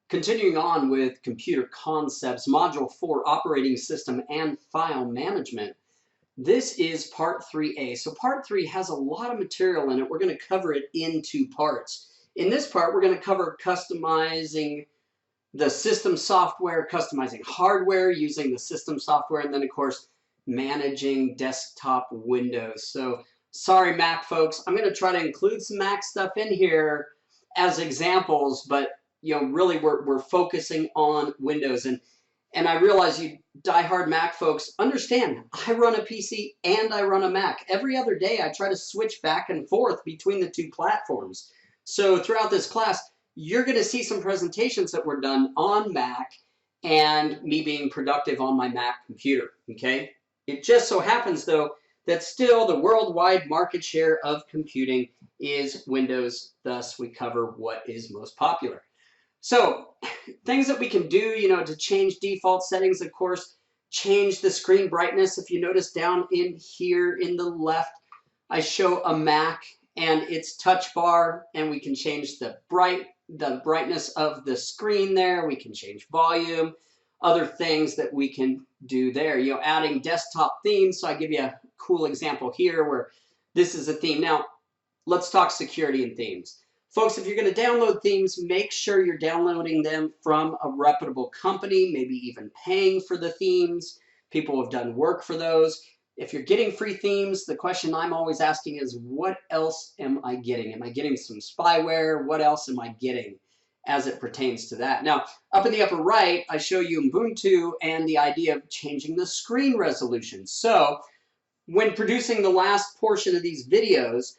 Continuing on with computer concepts, module 4, operating system and file management. This is part 3A. So part 3 has a lot of material in it. We're going to cover it in two parts. In this part, we're going to cover customizing the system software, customizing hardware using the system software, and then of course, managing desktop windows. So sorry, Mac folks, I'm going to try to include some Mac stuff in here as examples, but really we're focusing on Windows. And I realize you diehard Mac folks understand I run a PC and I run a Mac. Every other day I try to switch back and forth between the two platforms. So throughout this class, you're going to see some presentations that were done on Mac and me being productive on my Mac computer, okay? It just so happens, though, that still the worldwide market share of computing is Windows, thus we cover what is most popular. So things that we can do, to change default settings, of course, change the screen brightness. If you notice down in here in the left, I show a Mac and its touch bar, and we can change the brightness of the screen there. We can change volume, other things that we can do there. Adding desktop themes. So I give you a cool example here where this is a theme. Now, let's talk security and themes. Folks, if you're going to download themes, make sure you're downloading them from a reputable company, maybe even paying for the themes. People have done work for those. If you're getting free themes, the question I'm always asking is, what else am I getting? Am I getting some spyware? What else am I getting as it pertains to that? Now, up in the upper right, I show you Ubuntu and the idea of changing the screen resolution. So when producing the last portion of these videos,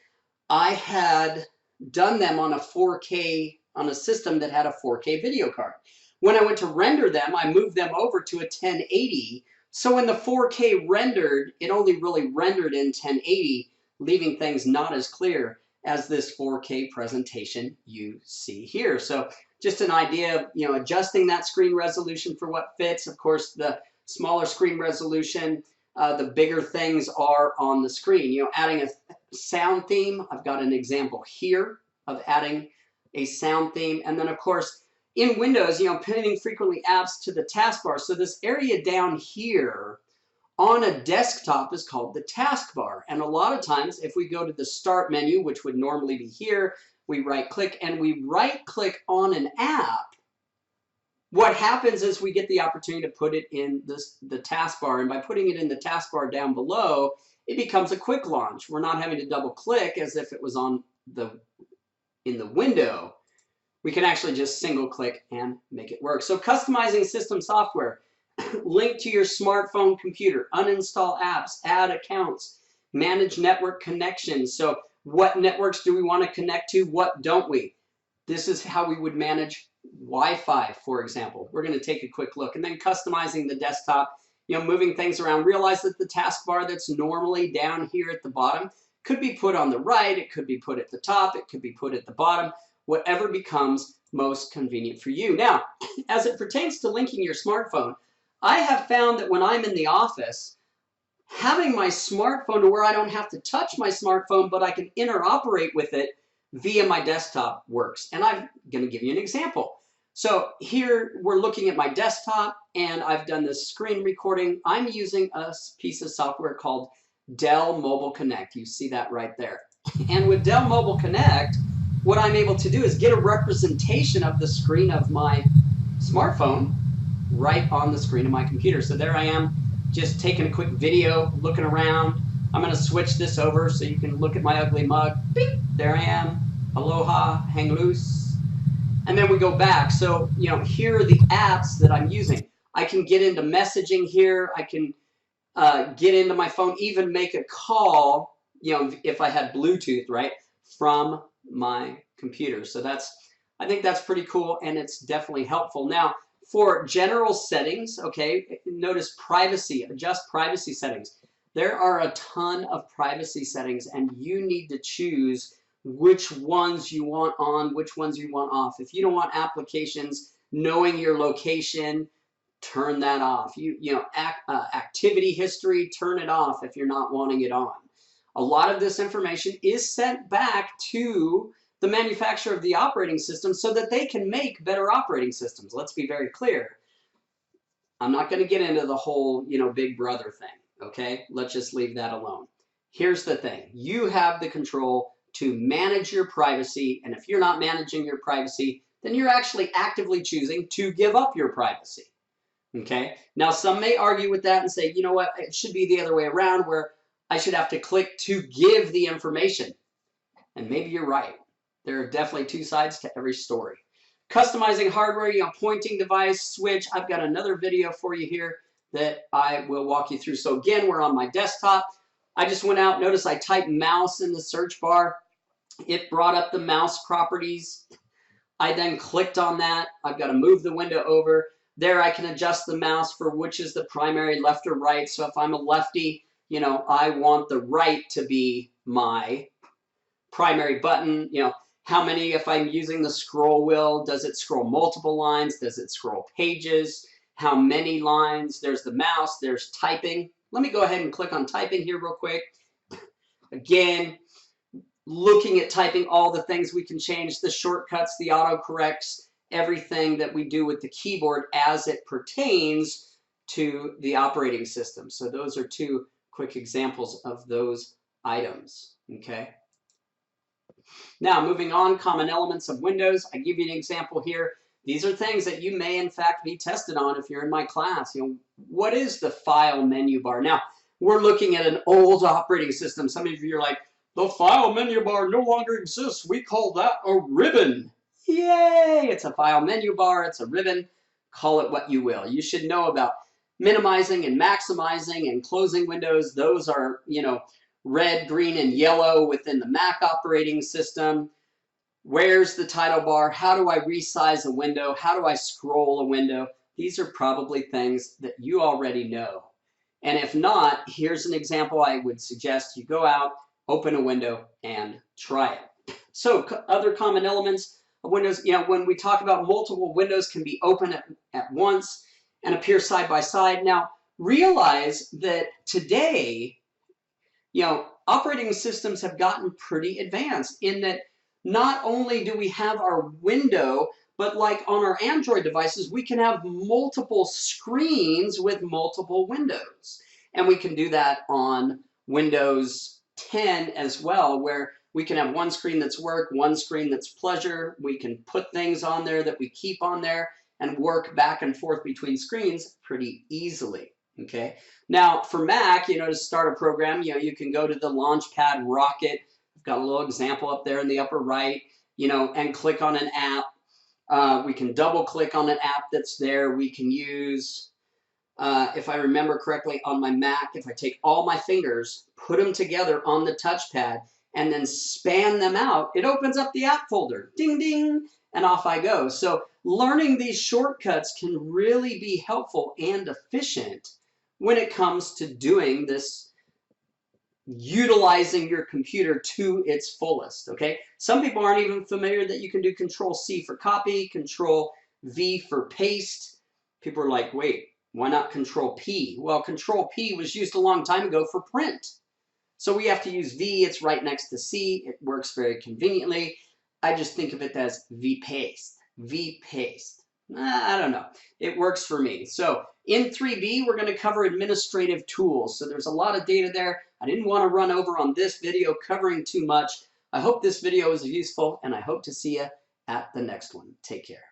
I had done them on a 4K, on a system that had a 4K video card. When I went to render them, I moved them over to a 1080. So when the 4K rendered, it only really rendered in 1080, leaving things not as clear as this 4K presentation you see here. So just an idea of, adjusting that screen resolution for what fits. Of course, the smaller screen resolution, the bigger things are on the screen. Adding a sound theme, I've got an example here of adding a sound theme. And then, of course, in Windows, pinning frequently apps to the taskbar. So this area down here on a desktop is called the taskbar. And a lot of times, if we go to the Start menu, which would normally be here, we right-click and we right-click on an app. What happens is we get the opportunity to put it in the taskbar, and by putting it in the taskbar down below, it becomes a quick launch. We're not having to double click as if it was in the window. We can actually just single click and make it work. So customizing system software, link to your smartphone computer, uninstall apps, add accounts, manage network connections. So what networks do we want to connect to? What don't we? This is how we would manage Wi-Fi, for example. We're going to take a quick look. And then customizing the desktop, moving things around. Realize that the taskbar that's normally down here at the bottom could be put on the right, it could be put at the top, it could be put at the bottom, whatever becomes most convenient for you. Now, as it pertains to linking your smartphone, I have found that when I'm in the office, having my smartphone to where I don't have to touch my smartphone, but I can interoperate with it via my desktop works. And I'm going to give you an example. So here we're looking at my desktop and I've done this screen recording. I'm using a piece of software called Dell Mobile Connect. You see that right there. And with Dell Mobile Connect, what I'm able to do is get a representation of the screen of my smartphone right on the screen of my computer. So there I am, just taking a quick video, looking around. I'm going to switch this over so you can look at my ugly mug. Beep, there I am. Aloha, hang loose. And then we go back. So, here are the apps that I'm using. I can get into messaging here. I can get into my phone, even make a call, if I had Bluetooth, right, from my computer. So I think that's pretty cool, and it's definitely helpful. Now, for general settings, okay, notice privacy, adjust privacy settings. There are a ton of privacy settings, and you need to choose which ones you want on, which ones you want off. If you don't want applications knowing your location, turn that off. Activity history, turn it off if you're not wanting it on. A lot of this information is sent back to the manufacturer of the operating system so that they can make better operating systems. Let's be very clear. I'm not going to get into the whole, Big Brother thing, okay? Let's just leave that alone. Here's the thing. You have the control to manage your privacy, and if you're not managing your privacy, then you're actually actively choosing to give up your privacy, okay? Now, some may argue with that and say, you know what, it should be the other way around where I should have to click to give the information. And maybe you're right. There are definitely two sides to every story. Customizing hardware, pointing device, switch. I've got another video for you here that I will walk you through. So again, we're on my desktop. I just went out, notice I typed mouse in the search bar. It brought up the mouse properties. I then clicked on that. I've got to move the window over. There I can adjust the mouse for which is the primary, left or right. So if I'm a lefty, I want the right to be my primary button. How many, if I'm using the scroll wheel, does it scroll multiple lines? Does it scroll pages? How many lines? There's the mouse, there's typing. Let me go ahead and click on typing here real quick. Again, looking at typing, all the things we can change, the shortcuts, the autocorrects, everything that we do with the keyboard as it pertains to the operating system. So those are two quick examples of those items, okay? Now, moving on, common elements of Windows. I give you an example here. These are things that you may, in fact, be tested on if you're in my class. What is the file menu bar? Now, we're looking at an old operating system. Some of you are like, the file menu bar no longer exists. We call that a ribbon. Yay! It's a file menu bar. It's a ribbon. Call it what you will. You should know about minimizing and maximizing and closing windows. Those are, red, green, and yellow within the Mac operating system. Where's the title bar? How do I resize a window? How do I scroll a window? These are probably things that you already know. And if not, here's an example I would suggest you go out, open a window, and try it. So other common elements of Windows, when we talk about multiple windows can be open at once and appear side by side. Now, realize that today, operating systems have gotten pretty advanced in that not only do we have our window, but like on our Android devices, we can have multiple screens with multiple windows. And we can do that on Windows 10 as well, where we can have one screen that's work, one screen that's pleasure. We can put things on there that we keep on there and work back and forth between screens pretty easily. Okay. Now for Mac, to start a program, you can go to the Launchpad Rocket. I've got a little example up there in the upper right, and click on an app. We can double click on an app that's there. We can use, if I remember correctly on my Mac, if I take all my fingers, put them together on the touchpad, and then span them out, it opens up the app folder. Ding, ding, and off I go. So learning these shortcuts can really be helpful and efficient when it comes to doing this, utilizing your computer to its fullest, okay? Some people aren't even familiar that you can do Control-C for copy, Control-V for paste. People are like, wait, why not Control-P? Well, Control-P was used a long time ago for print. So we have to use V, it's right next to C, it works very conveniently. I just think of it as V-paste, V-paste. I don't know, it works for me. So in 3B, we're gonna cover administrative tools. So there's a lot of data there. I didn't wanna run over on this video covering too much. I hope this video was useful and I hope to see you at the next one. Take care.